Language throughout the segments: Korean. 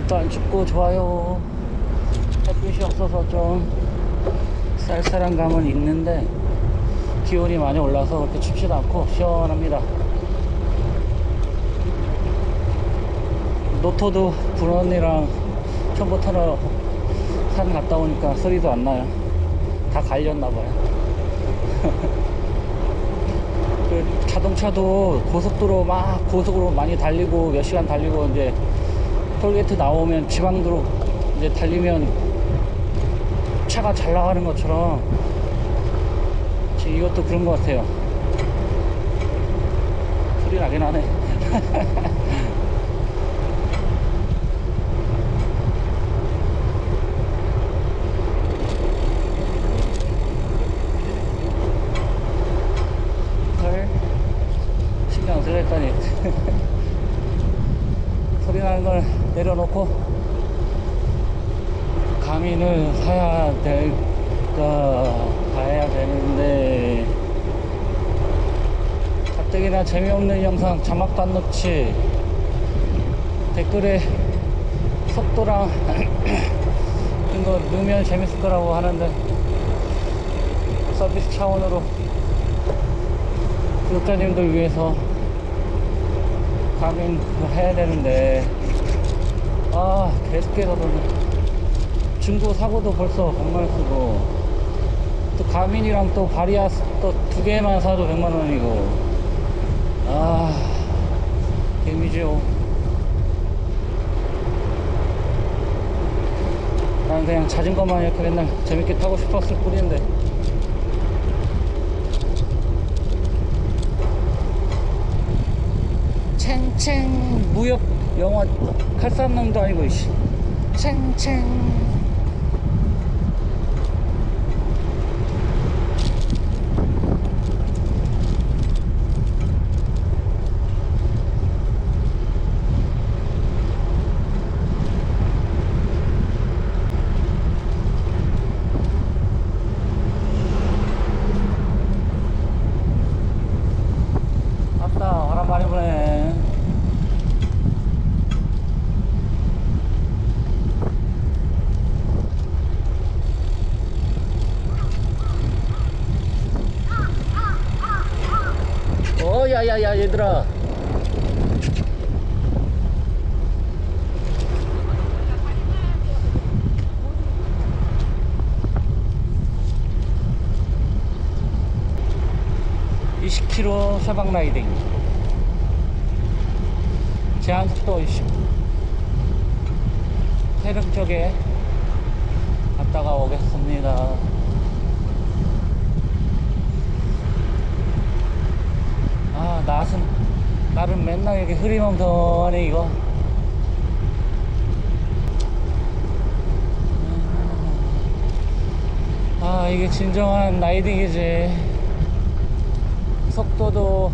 날도 안 춥고 좋아요. 햇빛이 없어서 좀 쌀쌀한 감은 있는데 기온이 많이 올라서 그렇게 춥지도 않고 시원합니다. 노토도 분원이랑 첨보터널 산 갔다 오니까 소리도 안 나요. 다 갈렸나봐요. 그 자동차도 고속도로 막 고속으로 많이 달리고 몇 시간 달리고 이제 톨게이트 나오면 지방도로 이제 달리면 차가 잘 나가는 것처럼 이것도 그런 것 같아요. 소리 나긴 하네. 헐, 신경 쓰려 했더니 소리 나는 걸 내려놓고 가민을 사야 될까 봐야 되는데 가뜩이나 재미없는 영상 자막도 안 넣지, 댓글에 속도랑 이런 거 넣으면 재밌을 거라고 하는데 서비스 차원으로 구독자님들 위해서 가민 해야 되는데 계속해서 중고 사고도 벌써 100만원 쓰고 또 가민이랑 또 바리아 또 2개만 사도 100만원이고 개미지요. 난 그냥 자전거만 이렇게 맨날 재밌게 타고 싶었을 뿐인데 챙챙 무협 영화 칼싸움남도 아니고 이씨 챙챙. 아따 바람 많이 부네. 야야야 얘들아, (20km) 샤방 라이딩 제한속도 20. 태릉 쪽에 갔다가 오겠습니다. 나름 맨날 이렇게 흐리멍텅하네 이거. 이게 진정한 라이딩이지. 속도도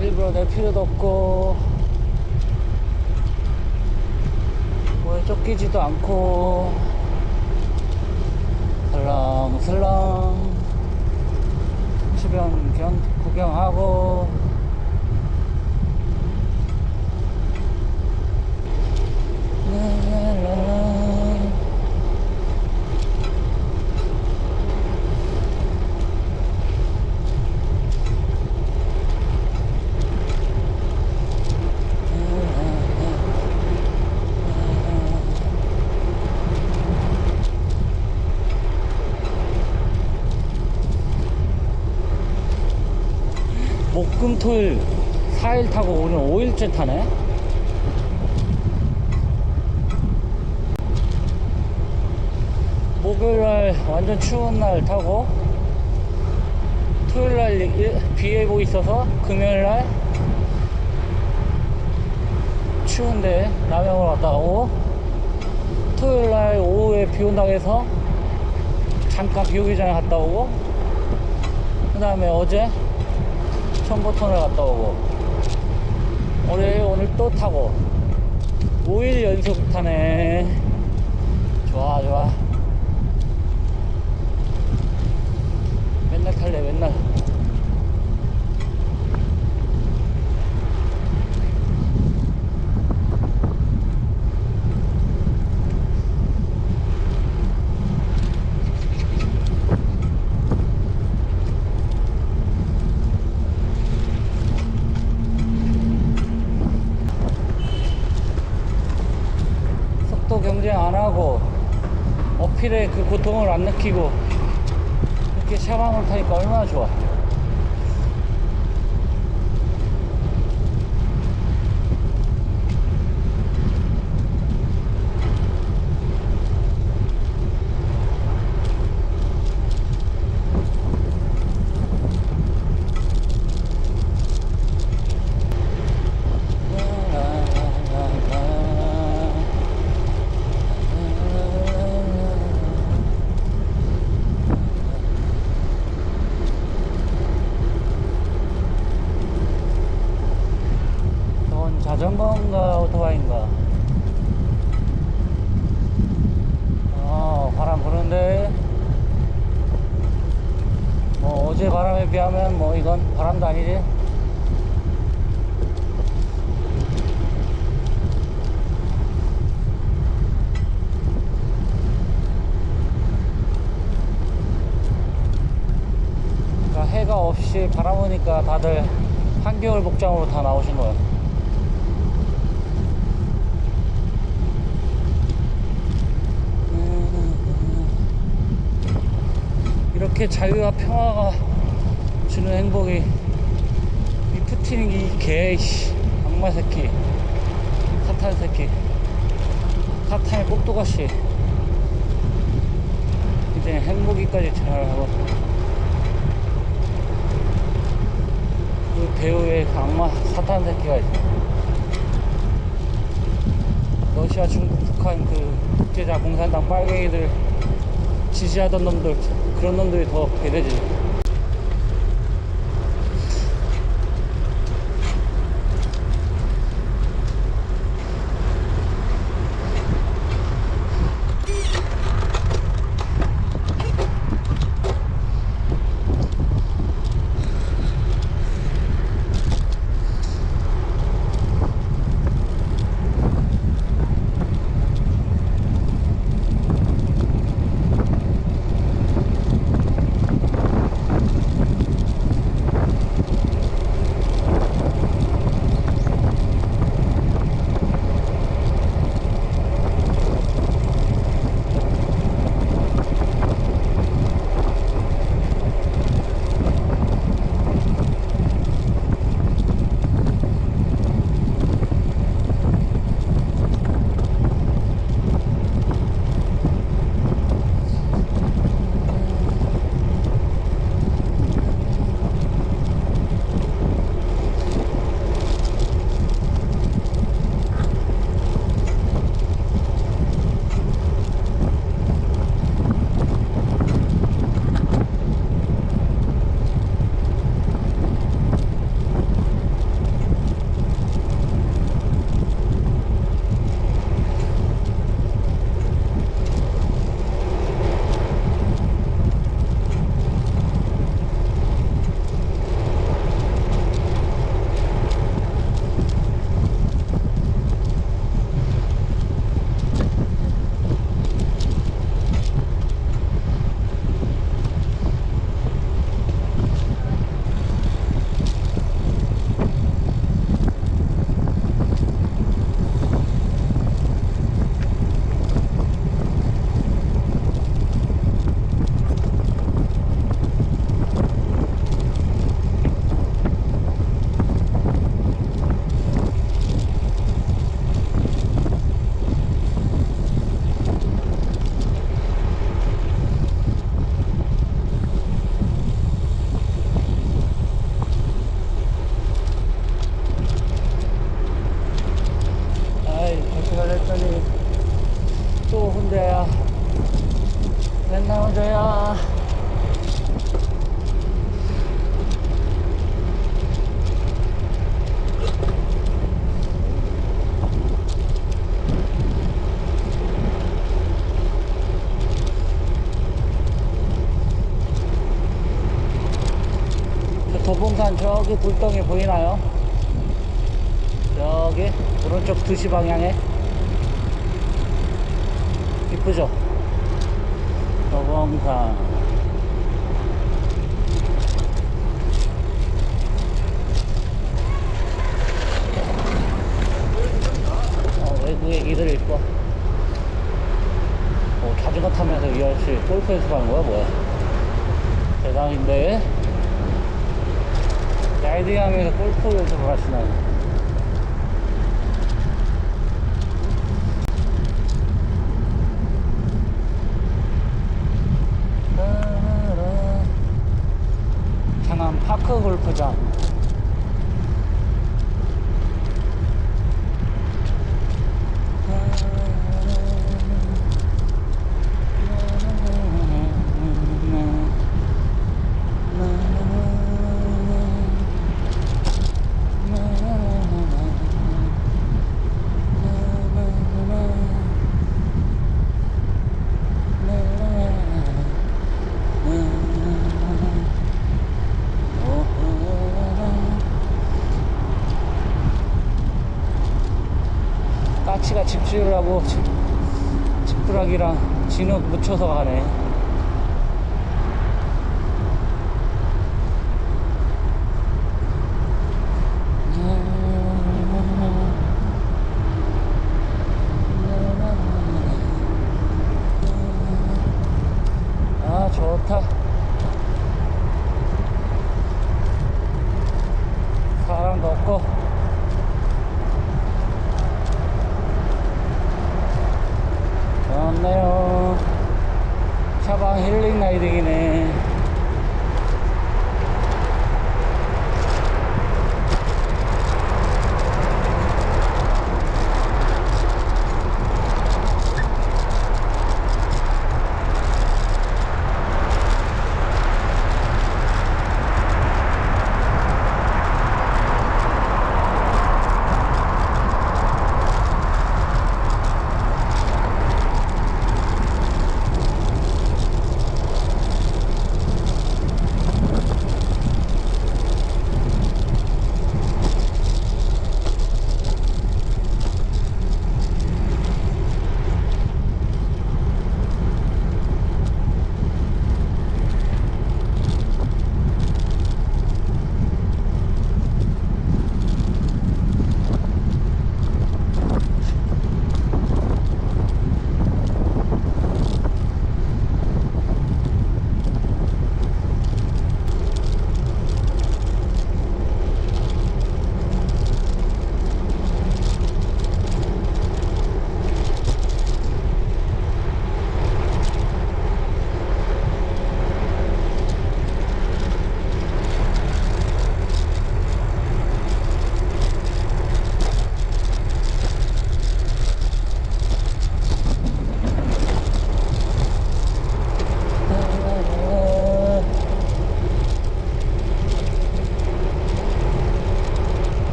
일부러 낼 필요도 없고 뭐에 쫓기지도 않고 슬렁슬렁 주변 구경하고 목금토일 4일 타고 오늘 5일째 타네. 목요일날 완전 추운 날 타고 토요일날 비 예보 있어서 금요일날 추운데 남양으로 갔다 오고 토요일날 오후에 비 온다고 해서 잠깐 비 오기 전에 갔다 오고 그 다음에 어제 첨보터널 갔다 오고 오늘 또 타고 5일 연속 타네. 좋아 맨날 탈래 맨날. 어필의 그 고통을 안 느끼고 이렇게 샤방을 타니까 얼마나 좋아. 자전거인가 오토바이인가? 바람 부는데 뭐 어제 바람에 비하면 뭐 이건 바람도 아니지. 그러니까 해가 없이 바람 오니까 다들 한겨울 복장으로 다 나오신 거야. 이렇게 자유와 평화가 주는 행복이, 이 푸틴 이 개, 악마 새끼, 사탄 새끼, 사탄의 꼭두가시, 이제 행복이까지 잘하고, 그 배우의 그 악마 사탄 새끼가 있어. 러시아, 중국, 북한 그 독재자 공산당 빨갱이들 지지하던 놈들, 그런 놈들이 더 배대지. 또 혼자야. 맨날 혼자야. 저 도봉산 저기 불덩이 보이나요? 저기 오른쪽 2시 방향에 이쁘죠? 도봉산. 외국 애기들 있고 자전거 타면서 골프 연습하는 거야 뭐야? 대단인데 라이딩 하면서 골프 연습을 하시나요? 장안 파크 골프장. 까치가 집주를 하고 지푸라기랑 진흙 묻혀서 가네. 아 좋다. 사람도 없고 좋네요. 차방 힐링 라이딩이네.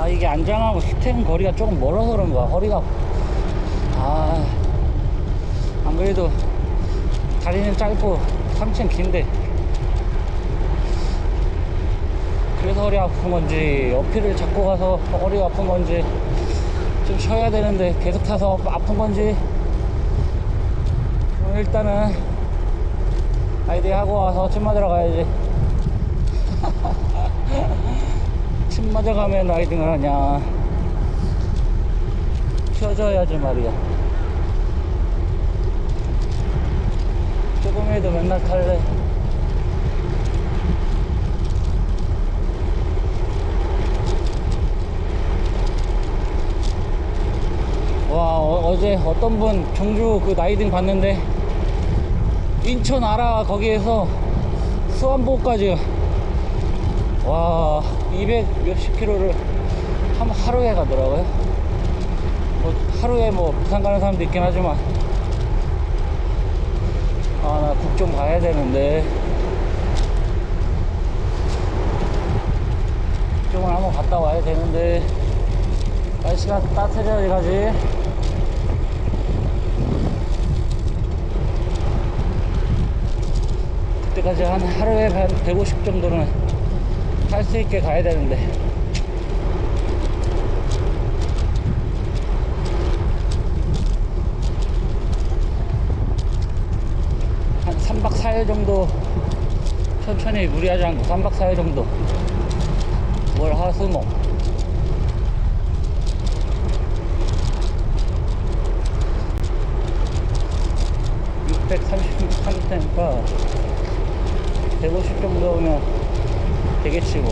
이게 안장하고 스텐 거리가 조금 멀어서 그런가 허리가 안 그래도 다리는 짧고 상체는 긴데 그래서 허리 아픈 건지 어필을 잡고 가서 허리가 아픈 건지 좀 쉬어야 되는데 계속 타서 아픈 건지 일단은 아이디 하고 와서 침 맞으러 가야지. 침 맞아가면 라이딩을 하냐. 펴줘야지 말이야. 조금이라도 맨날 탈래. 와 어제 어떤 분 경주 그 라이딩 봤는데 인천 아라 거기에서 수안보까지 와 200 몇십 킬로를 하루에 가더라고요. 뭐 하루에 뭐 부산 가는 사람도 있긴 하지만 나 국 좀 가야 되는데 이쪽은 한번 갔다 와야 되는데 날씨가 따뜻해져야지 가지. 그때까지 한 하루에 한 150 정도는 할 수 있게 가야 되는데 한 3박 4일 정도 천천히 무리하지 않고 3박 4일 정도 월, 화, 수, 목 630 하는 테니까 150 정도면 되겠지 뭐.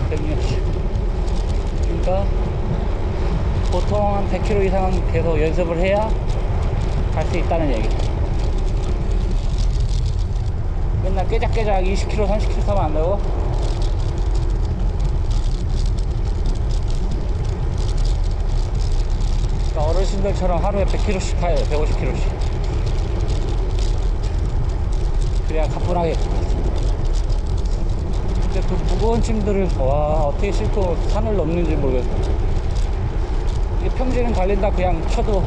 160. 그러니까 보통 한 100km 이상 계속 연습을 해야 갈 수 있다는 얘기. 맨날 깨작깨작 20km 30km 타면 안 되고, 그러니까 어르신들처럼 하루에 100km씩 타요. 150km씩. 그래야 가뿐하게. 근데 그 무거운 짐들을 와 어떻게 싣고 산을 넘는지 모르겠어. 이게 평지는 달린다 그냥 쳐도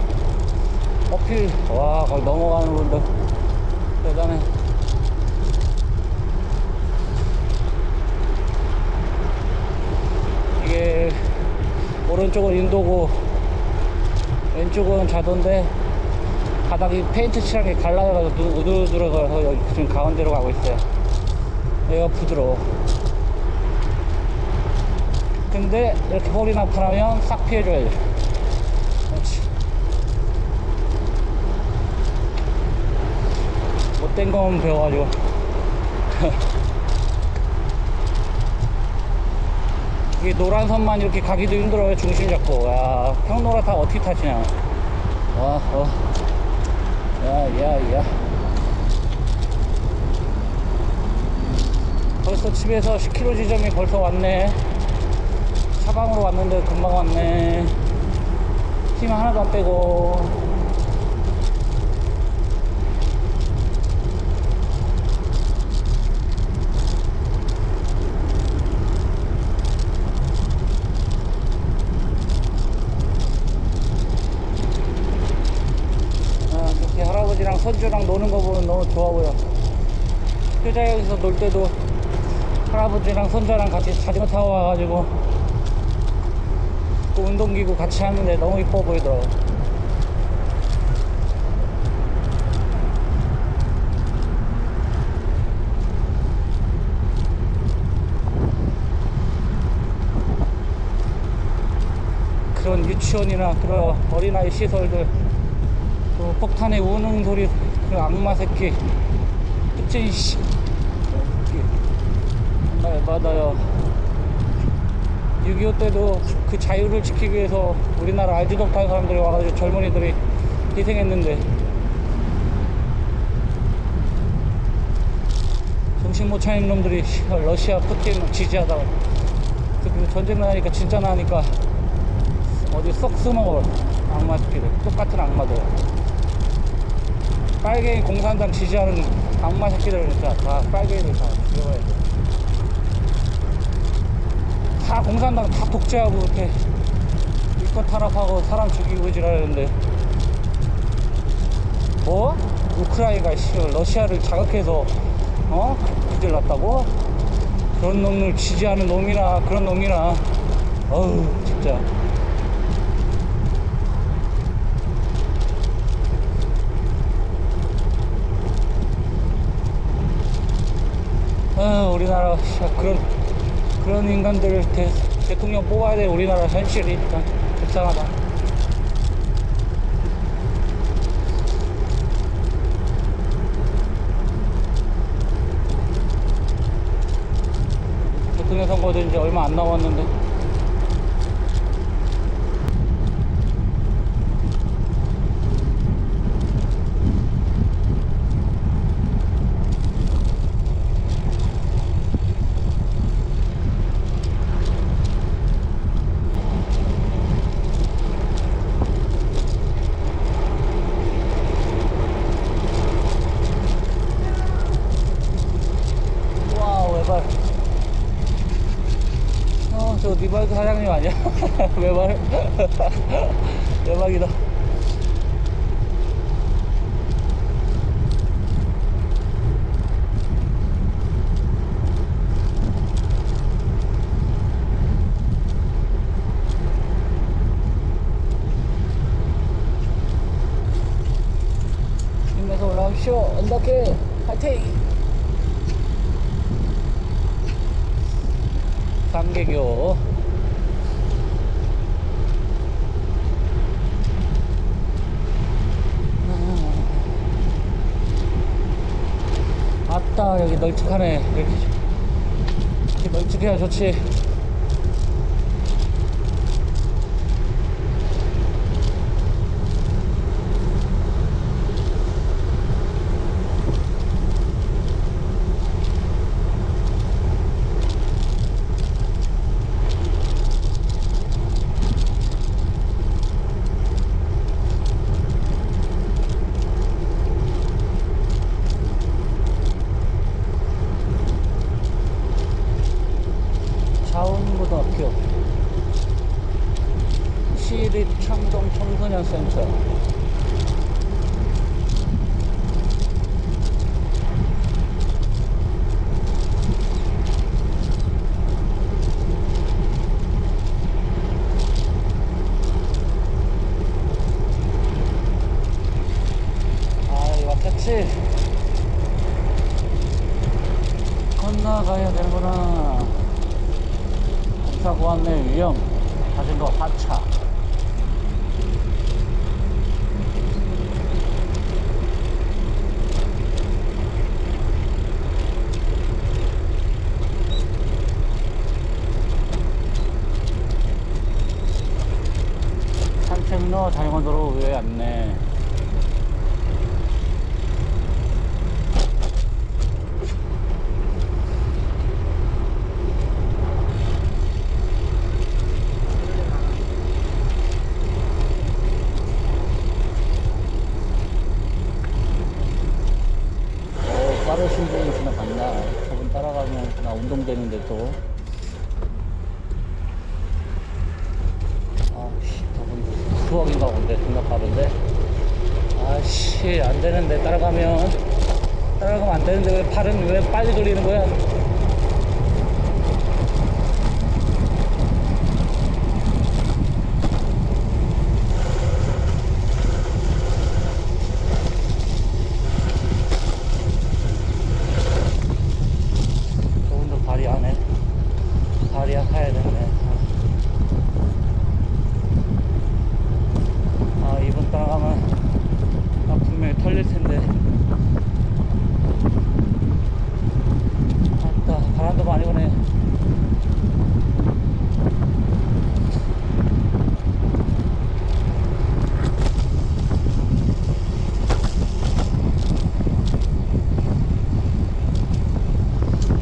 어필, 와 거기 넘어가는 분들 대단해. 이게 오른쪽은 인도고 왼쪽은 자도인데 바닥이 페인트 칠하게 갈라져가지고 우두드러가서 여기 지금 가운데로 가고 있어요. 여기가 부드러워. 근데 이렇게 홀이 나타나면 싹 피해줘야지. 그렇지. 못된 거만 배워가지고. 이게 노란 선만 이렇게 가기도 힘들어요. 중심 잡고. 야, 평노라 다 어떻게 타시냐. 와, 야. 벌써 집에서 10km 지점이 벌써 왔네. 차방으로 왔는데 금방 왔네. 힘 하나도 안 빼고. 이렇게 할아버지랑 손주랑 노는 거 보면 너무 좋아 보여. 효자역에서 놀 때도 할아버지랑 손자랑 같이 자전거 타고 와가지고 또 운동기구 같이 하는데 너무 이뻐 보이더라고. 그런 유치원이나 그런 어린아이 시설들, 그 폭탄에 우는 소리, 그 악마 새끼 끝이 씨 정말 받아요. 6.25 때도 그 자유를 지키기 위해서 우리나라 알지도 못하는 사람들이 와가지고 젊은이들이 희생했는데 정신 못 차리는 놈들이 러시아 푸틴 지지하다가 그 전쟁 나니까 진짜 나니까 어디 쏙 숨어버려. 악마 새끼들, 똑같은 악마들. 빨갱이 공산당 지지하는 악마 새끼들 진짜 다 빨갱이들 다 죽여봐야 돼. 다 공산당 다 독재하고 이렇게 일꾼 탄압하고 사람 죽이고 지랄하는데 뭐? 우크라이나가 러시아를 자극해서 그질 났다고? 그런 놈을 지지하는 놈이나 그런 놈이나 어우 진짜. 우리나라 그런 인간들 대통령 뽑아야 돼. 우리나라 현실이 일단 불쌍하다. 대통령 선거도 이제 얼마 안 남았는데 저 니발도 사장님 아니야? 외발? 대박이다. 힘내서 올라가십시오. 언덕길 파이팅! 상계교 아따, 여기 널찍하네. 이렇게 널찍해야 좋지. 자운고등학교 시립창동 청소년센터. 아, 왔겠지. 건너가야 되는구나. 사고 안내 위험 자전거 하차. 산책로 자전거도로 우회 안내. 빠르신 분이 지나갔나? 저분 따라가면 나 운동되는데 또. 아씨, 저분 수학인가 본데, 존나 빠른데. 아씨, 안 되는데, 따라가면 안 되는데, 왜 팔은 왜 빨리 돌리는 거야? 발이 약해야 되네. 아, 이번 따라가면 분명히 털릴 텐데. 아따, 바람도 많이 오네.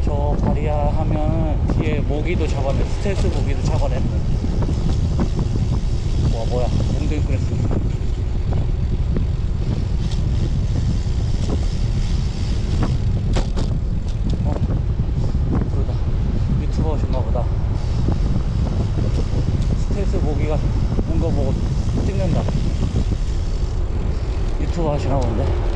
저 바리야 하면 뒤에 모기도 잡았네. 스텔스 모기도 잡아냈네. 와, 뭐야, 엉덩이 그랬어. 그러다 유튜버신가 보다. 스텔스 모기가 온 거 보고 찍는다. 유튜버 하시나 본데.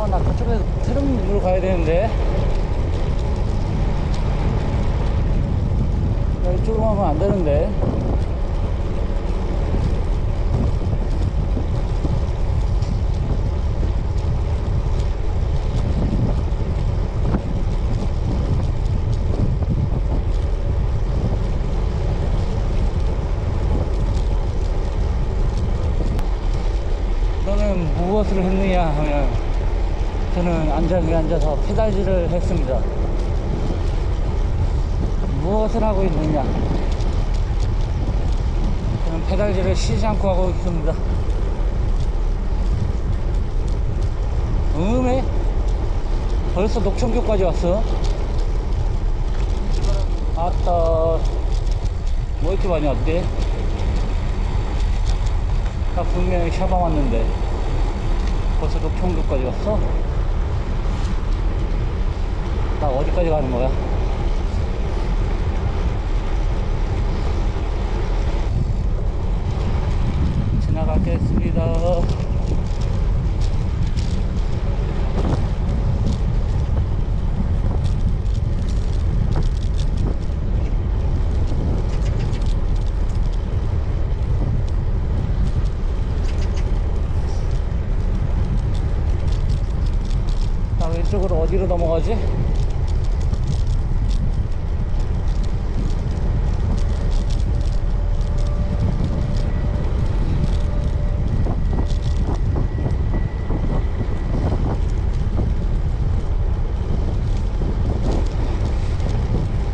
나 그쪽에서 트럭으로 가야 되는데. 야, 이쪽으로 가면 안 되는데. 너는 무엇을 했느냐 하면, 저는 안전하게 앉아서 페달질을 했습니다. 무엇을 하고 있느냐? 저는 페달질을 쉬지 않고 하고 있습니다. 벌써 녹천교까지 왔어? 아따, 뭐 이렇게 많이 왔대? 나 분명히 샤방 왔는데 벌써 녹천교까지 왔어? 나 어디까지 가는 거야? 지나가겠습니다. 저쪽으로 어디로 넘어가지?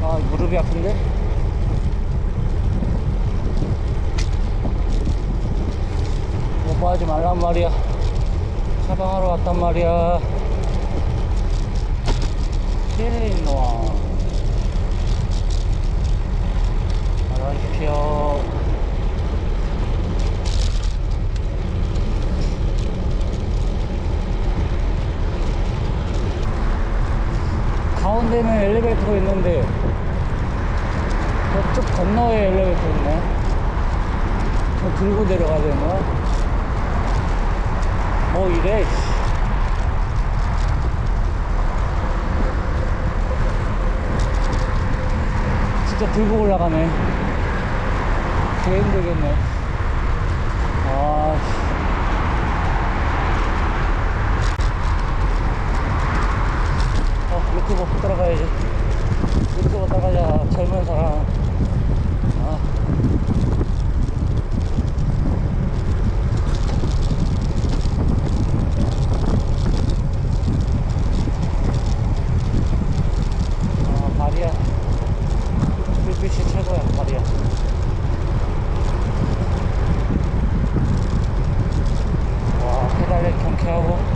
아, 무릎이 아픈데? 뭐 하지 말란 말이야. 처방하러 왔단 말이야. 일리노아 알아주십시오. 가운데는 엘리베이터가 있는데 저쪽 건너에 엘리베이터 있네. 저 들고 내려가야 되는 거야? 뭐 이래. 진짜 들고 올라가네. 되게 힘들겠네. 아, 유튜브 따라가야지. 유튜브 따라가자. 젊은 사람. 아. 발이야. 불빛이 최고야, 발이야. 와, 페달에 경쾌하고.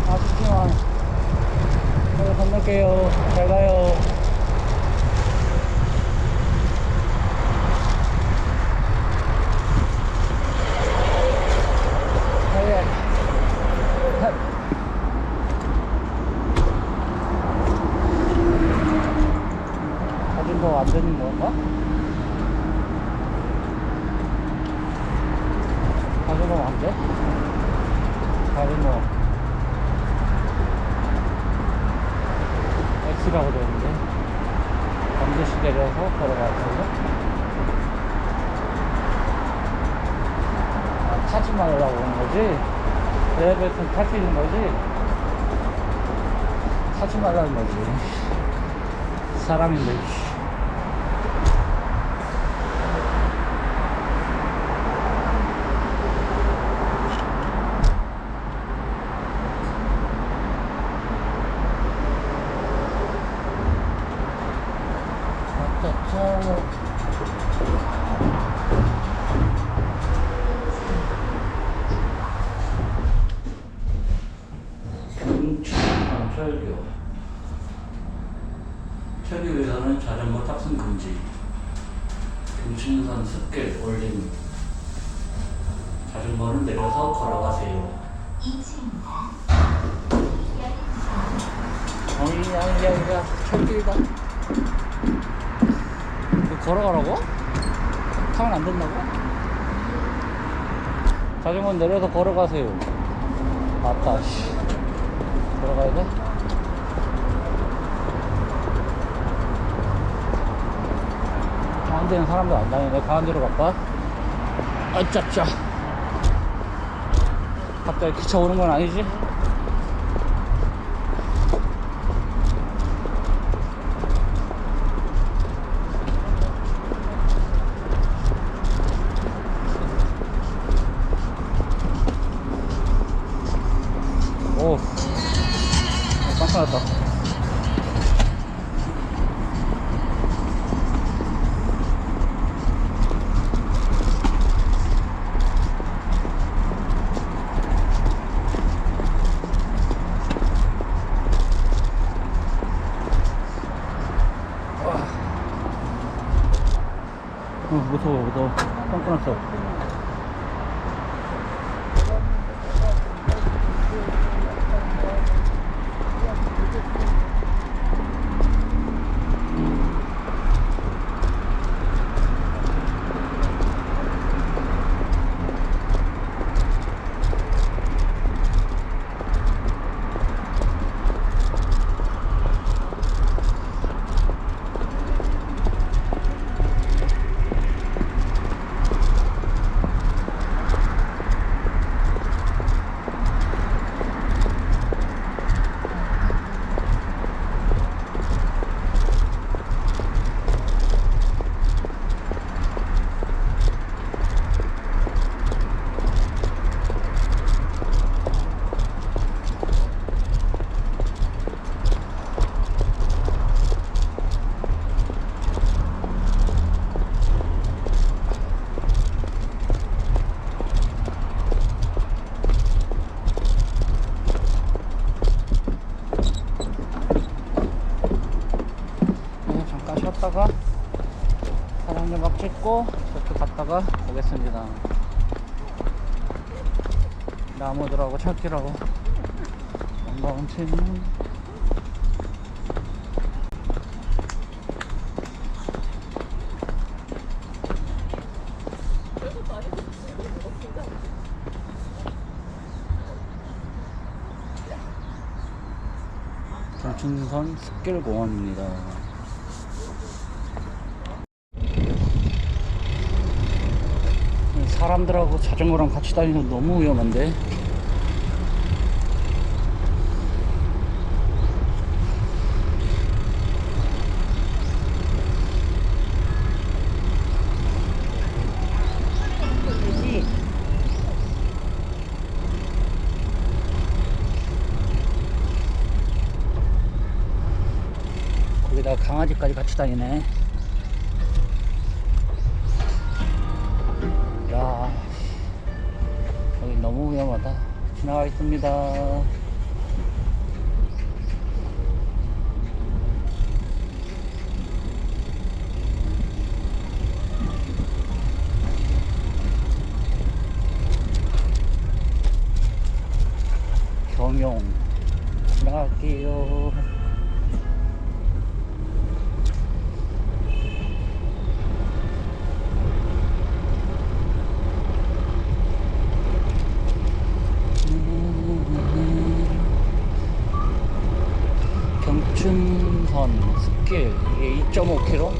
아쉽지만 여기 건널게요. 잘 가요. 아직 뭐 안 되는 건가? 아직 뭐 안 돼? 아직 뭐 X라고 되는데 반드시 내려서 걸어가거든요. 아, 타지 말라고 하는 거지? 엘리베이터는 탈 수 있는 거지? 타지 말라는 거지. 사람인데. 철교에서는 자전거 탑승 금지. 경춘선 습길 올림. 자전거는 내려서 걸어가세요. 아니야, 철길이다. 이거 걸어가라고? 타면 안 된다고? 자전거는 내려서 걸어가세요. 맞다, 씨. 걸어가야 돼? 가운데는 사람도 안 다니네. 가운데로 갈까? 아짜짜. 갑자기 기차 오는 건 아니지? 오, 깜짝 놀랐다. 너 똥 끊었어. 쉬었다가 사진 좀 찍고 저쪽 갔다가 오겠습니다. 나무들하고 철길하고 마운틴. 경춘선 숲길공원입니다. 사람들하고 자전거랑 같이 다니면 너무 위험한데. 거기다가 강아지까지 같이 다니네. 야, 여기 너무 위험하다. 지나가겠습니다. 경용 지나갈게요. 경춘선 숲길 이게 2.5km.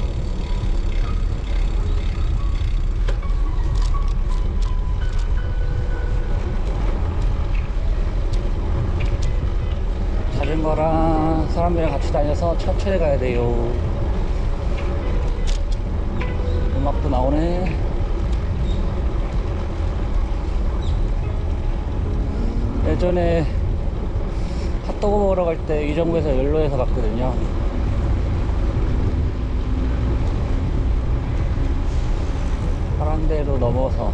자전거랑 사람들이랑 같이 다녀서 천천히 가야 돼요. 음악도 나오네. 예전에 핫도그 먹으러 갈 때 이 정부에서 연로에서 갔거든요. 파란 데로 넘어서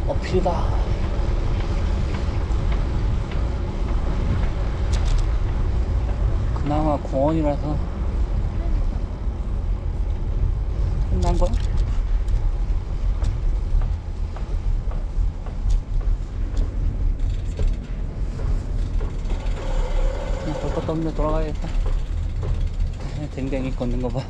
어필이다. 그나마 공원이라서 끝난 거야? 그냥 볼 것도 없는데 돌아가야겠다. 댕댕이 걷는 거 봐.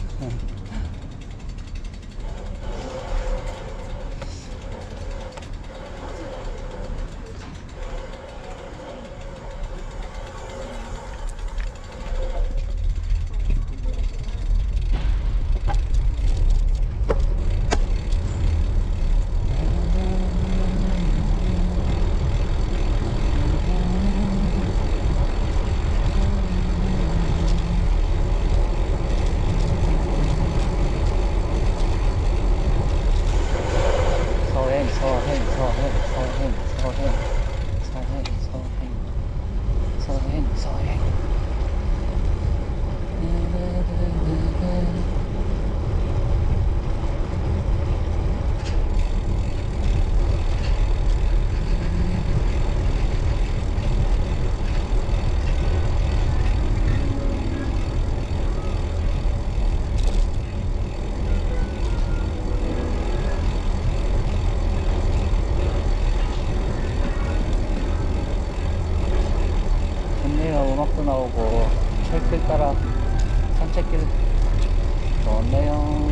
음악도 나오고 철길 따라 산책길 좋네요.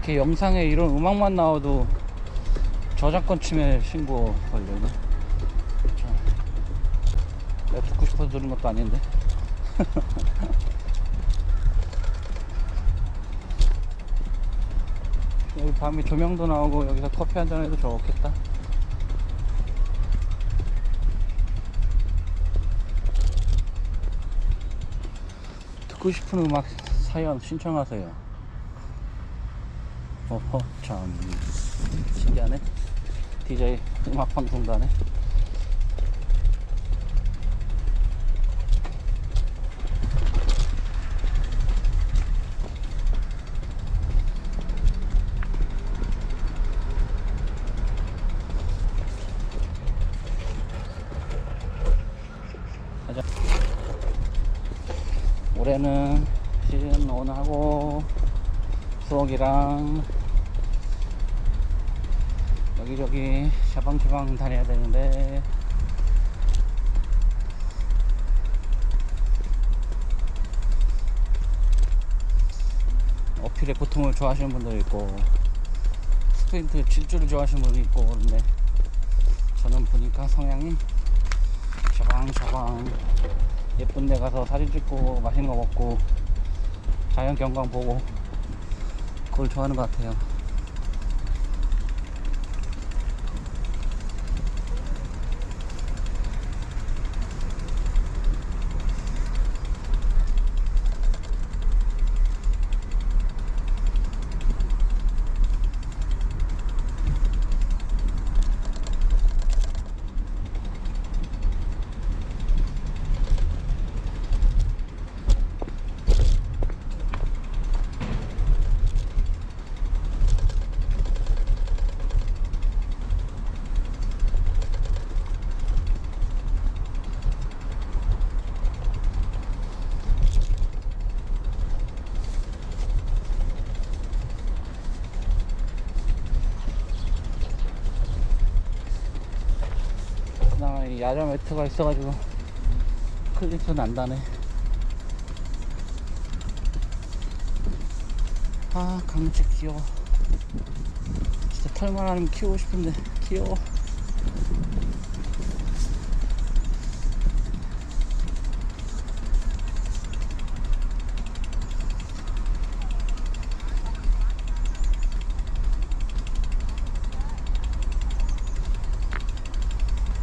이렇게 영상에 이런 음악만 나와도 저작권 침해 신고 걸려요. 내가 듣고 싶어서 들은 것도 아닌데. 여기 밤에 조명도 나오고 여기서 커피 한잔 해도 좋겠다. 듣고 싶은 음악 사연 신청하세요. 어허, 참 신기하네. DJ 음악방송도 하네. 가자. 올해는 시즌 1 하고 수옥이랑 여기저기 샤방샤방 다녀야 되는데 어필의 고통을 좋아하시는 분도 있고 스프린트 질주를 좋아하시는 분도 있고 그런데 저는 보니까 성향이 샤방샤방 예쁜 데 가서 사진 찍고 맛있는 거 먹고 자연 경관 보고 그걸 좋아하는 것 같아요. 야자 매트가 있어가지고 클린트 난다네. 아, 강치 귀여워. 진짜 털만 아니면 키우고 싶은데 귀여워.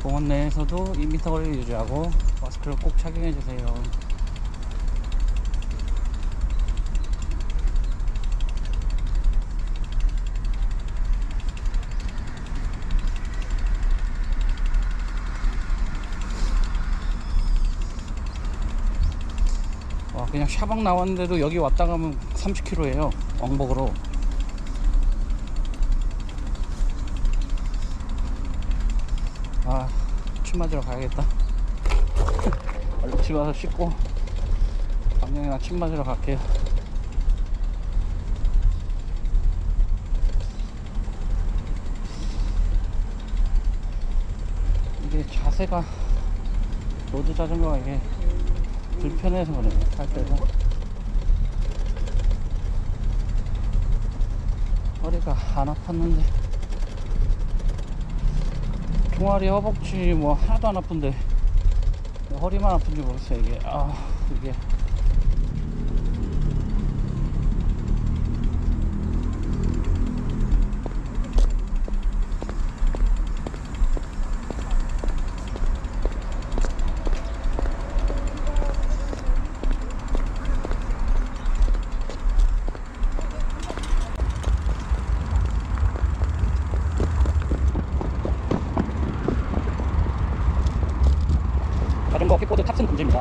공원 내에서도 2m 거리를 유지하고 마스크를 꼭 착용해 주세요. 와, 그냥 샤방 나왔는데도 여기 왔다 가면 30km예요. 왕복으로. 아, 침 맞으러 가야겠다. 얼른 집 와서 씻고 방향이랑 침 맞으러 갈게요. 이게 자세가 로드 자전거가 이게 불편해서 그래요. 탈 때가 허리가 안 아팠는데 종아리, 허벅지 뭐 하나도 안 아픈데 허리만 아픈지 모르겠어요. 이게 이게 자전거 킥보드 탑승 금지입니다.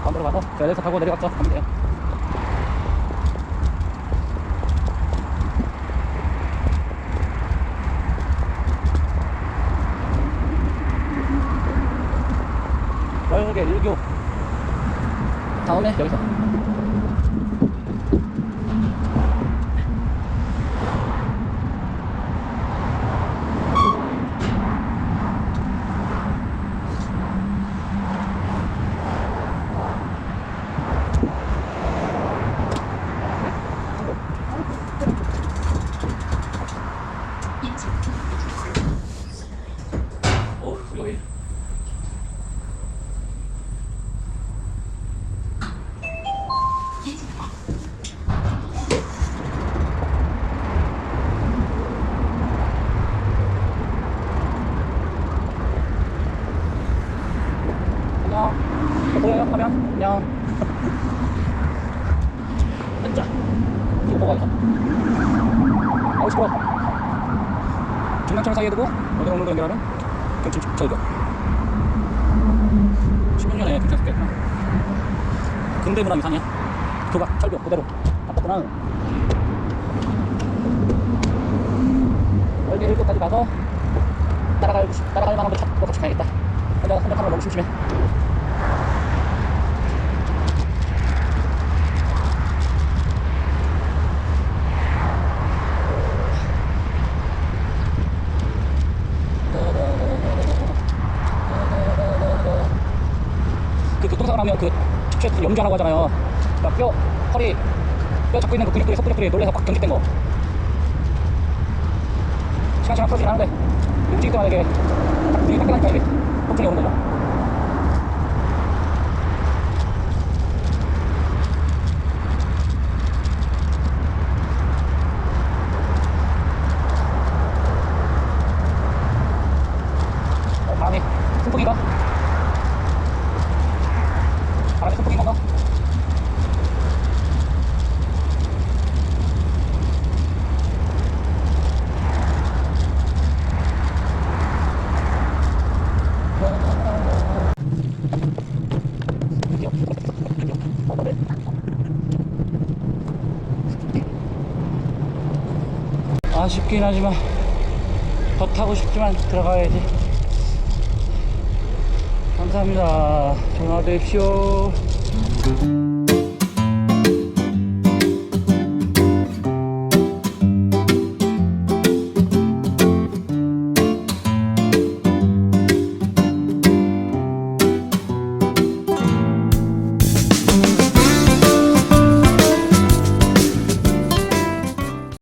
가운데로 가서 엘리베이터 타고 내려갔죠. 가면 돼요. 열개 일교 다음에 여기서 여기 안녕. 보여요? 화면? 안녕. 앉아. 이거 보고 가자. 아우 시끄러워. 중랑천 사이에 두고 어디 오는 거 연결하는 경춘 철교. 10년 전에 경찰서 깼구나. 근대문화 유산이야. 조각, 철교 그대로 바꿨구나. 여기 1교까지 가서 따라갈 만한 거 찾고 같이 가야겠다. 혼자 타는 거 너무 심심해. 그 교통사고 나면 그 척추에 염좌라고 하잖아요. 그러니까 허리 뼈 잡고 있는 그 근육들이 속근육들이 놀래서 확 경직된 거. 시간 지나면 풀어지긴 하는데 움직일 때마다 이게 움직이 깎여가니까 이게 통증이 오는 거죠. 바람이 선풍기가? 바람이 선풍기인 건가? 아쉽긴 하지만 더 타고 싶지만 들어가야지. 감사합니다. 전화 되십시오.